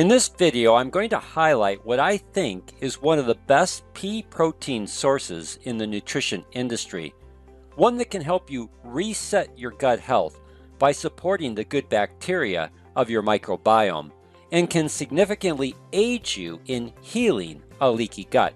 In this video, I'm going to highlight what I think is one of the best pea protein sources in the nutrition industry. One that can help you reset your gut health by supporting the good bacteria of your microbiome and can significantly aid you in healing a leaky gut.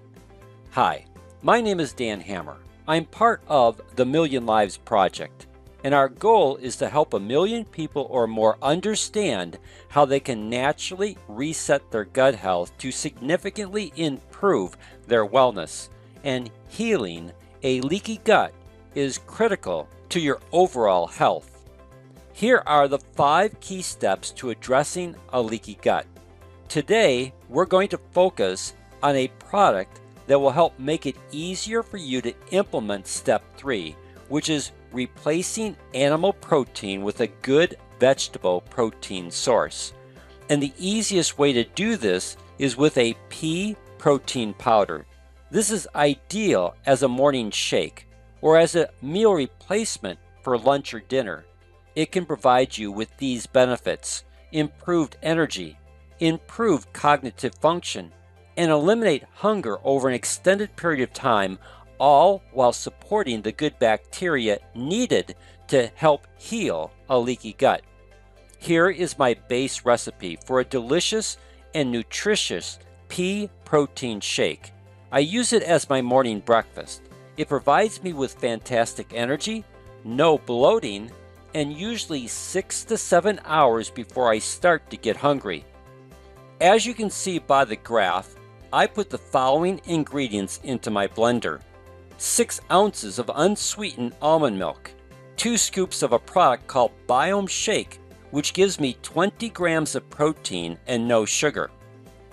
Hi, my name is Dan Hammer. I'm part of the Million Lives Project, and our goal is to help 1 million people or more understand how they can naturally reset their gut health to significantly improve their wellness. And healing a leaky gut is critical to your overall health. Here are the 5 key steps to addressing a leaky gut. Today, we're going to focus on a product that will help make it easier for you to implement step 3, which is replacing animal protein with a good vegetable protein source. And the easiest way to do this is with a pea protein powder. This is ideal as a morning shake or as a meal replacement for lunch or dinner. It can provide you with these benefits: improved energy, improved cognitive function, and eliminate hunger over an extended period of time, all while supporting the good bacteria needed to help heal a leaky gut. Here is my base recipe for a delicious and nutritious pea protein shake. I use it as my morning breakfast. It provides me with fantastic energy, no bloating, and usually 6 to 7 hours before I start to get hungry. As you can see by the graph, I put the following ingredients into my blender: 6 ounces of unsweetened almond milk, 2 scoops of a product called Blome Shake, which gives me 20 grams of protein and no sugar,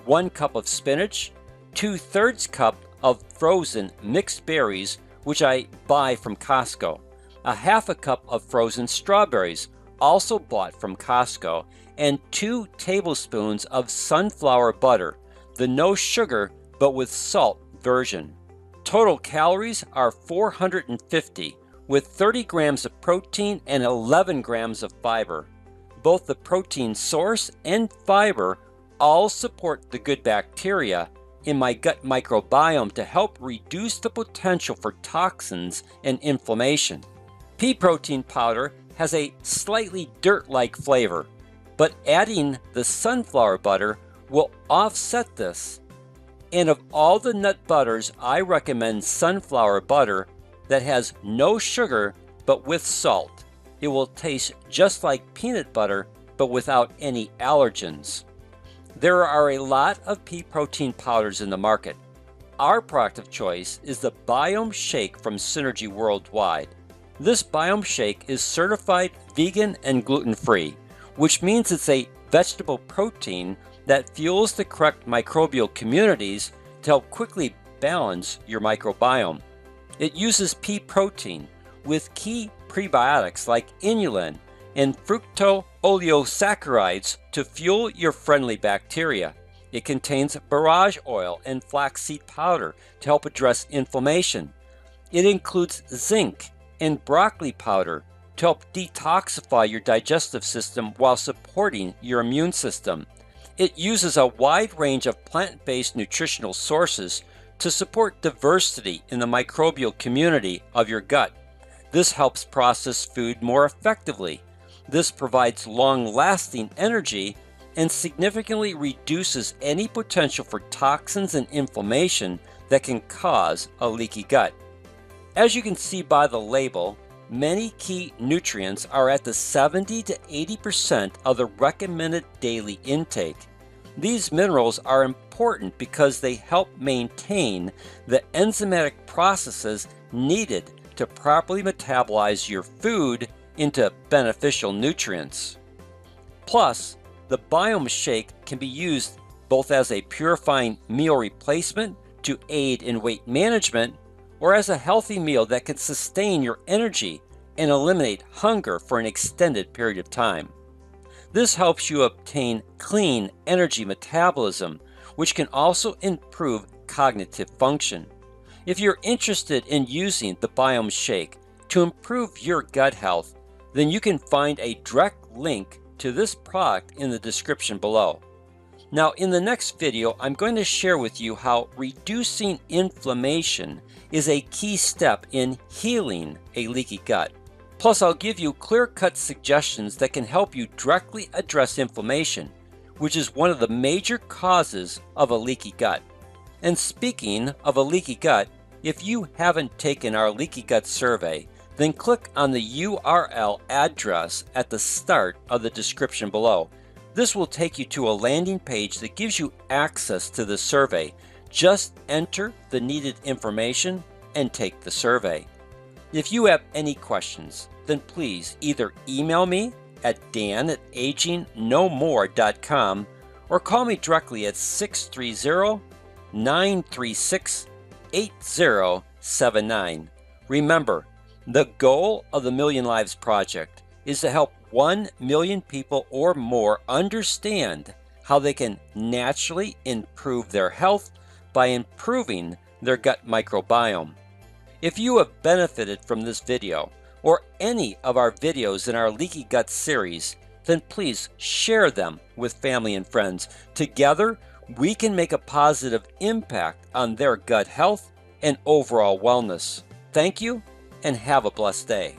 1 cup of spinach, 2/3 cup of frozen mixed berries, which I buy from Costco, a half a cup of frozen strawberries, also bought from Costco, and 2 tablespoons of sunflower butter, the no sugar but with salt version. Total calories are 450, with 30 grams of protein and 11 grams of fiber. Both the protein source and fiber all support the good bacteria in my gut microbiome to help reduce the potential for toxins and inflammation. Pea protein powder has a slightly dirt-like flavor, but adding the sunflower butter will offset this. And of all the nut butters, I recommend sunflower butter that has no sugar but with salt. It will taste just like peanut butter but without any allergens. There are a lot of pea protein powders in the market. Our product of choice is the Blome Shake from Synergy Worldwide. This Blome Shake is certified vegan and gluten-free, which means it's a vegetable protein that fuels the correct microbial communities to help quickly balance your microbiome. It uses pea protein with key prebiotics like inulin and fructooligosaccharides to fuel your friendly bacteria. It contains borage oil and flaxseed powder to help address inflammation. It includes zinc and broccoli powder to help detoxify your digestive system while supporting your immune system. It uses a wide range of plant-based nutritional sources to support diversity in the microbial community of your gut. This helps process food more effectively. This provides long-lasting energy and significantly reduces any potential for toxins and inflammation that can cause a leaky gut. As you can see by the label, many key nutrients are at the 70 to 80% of the recommended daily intake. These minerals are important because they help maintain the enzymatic processes needed to properly metabolize your food into beneficial nutrients. Plus, the Blome Shake can be used both as a purifying meal replacement to aid in weight management or as a healthy meal that can sustain your energy and eliminate hunger for an extended period of time. This helps you obtain clean energy metabolism, which can also improve cognitive function. If you're interested in using the Blome Shake to improve your gut health, then you can find a direct link to this product in the description below. Now, in the next video, I'm going to share with you how reducing inflammation is a key step in healing a leaky gut. Plus, I'll give you clear-cut suggestions that can help you directly address inflammation, which is one of the major causes of a leaky gut. And speaking of a leaky gut, if you haven't taken our leaky gut survey, then click on the URL address at the start of the description below. This will take you to a landing page that gives you access to the survey. Just enter the needed information and take the survey. If you have any questions, then please either email me at dan@agingnomore.com or call me directly at 630-936-8079. Remember, the goal of the Million Lives Project is to help 1 million people or more understand how they can naturally improve their health by improving their gut microbiome. If you have benefited from this video or any of our videos in our Leaky Gut series, then please share them with family and friends. Together, we can make a positive impact on their gut health and overall wellness. Thank you and have a blessed day.